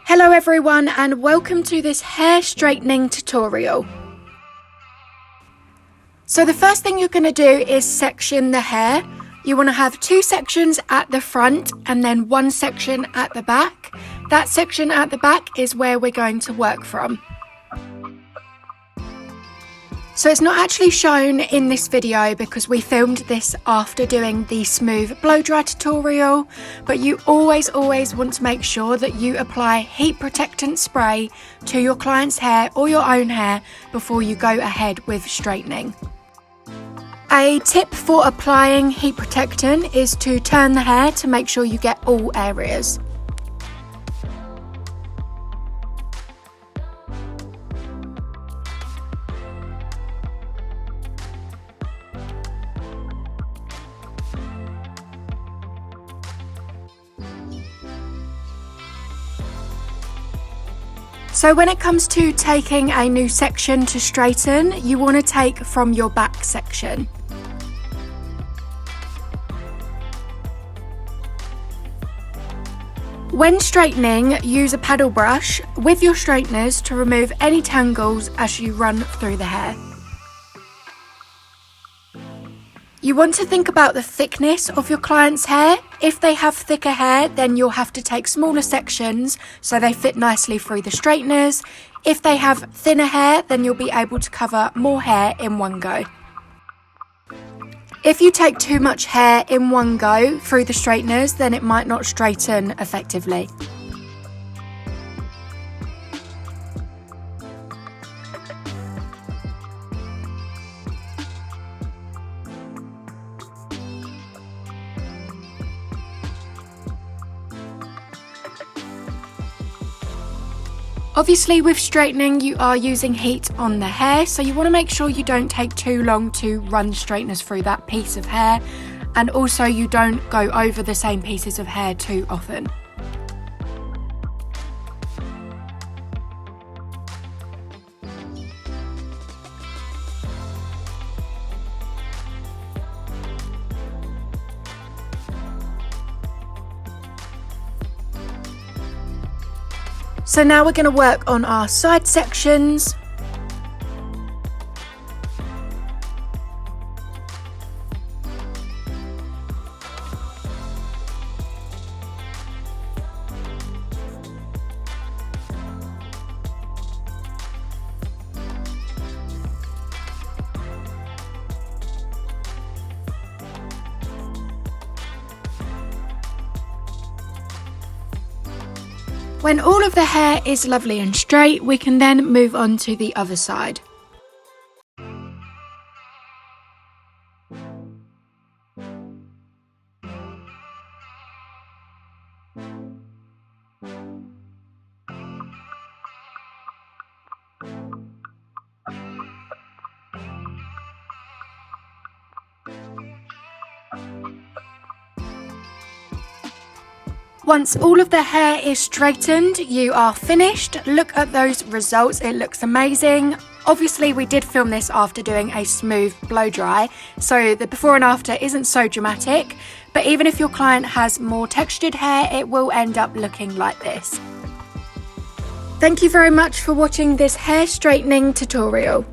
Hello everyone and welcome to this hair straightening tutorial. So the first thing you're going to do is section the hair. You want to have two sections at the front and then one section at the back. That section at the back is where we're going to work from. So it's not actually shown in this video because we filmed this after doing the smooth blow dry tutorial, but you always want to make sure that you apply heat protectant spray to your client's hair or your own hair before you go ahead with straightening. A tip for applying heat protectant is to turn the hair to make sure you get all areas. So when it comes to taking a new section to straighten, you want to take from your back section. When straightening, use a paddle brush with your straighteners to remove any tangles as you run through the hair. You want to think about the thickness of your client's hair. If they have thicker hair, then you'll have to take smaller sections so they fit nicely through the straighteners. If they have thinner hair, then you'll be able to cover more hair in one go. If you take too much hair in one go through the straighteners, then it might not straighten effectively. Obviously with straightening you are using heat on the hair, so you want to make sure you don't take too long to run the straighteners through that piece of hair, and also you don't go over the same pieces of hair too often. So now we're going to work on our side sections. When all of the hair is lovely and straight, we can then move on to the other side. Once all of the hair is straightened, you are finished. Look at those results, it looks amazing. Obviously we did film this after doing a smooth blow dry, so the before and after isn't so dramatic, but even if your client has more textured hair, it will end up looking like this. Thank you very much for watching this hair straightening tutorial.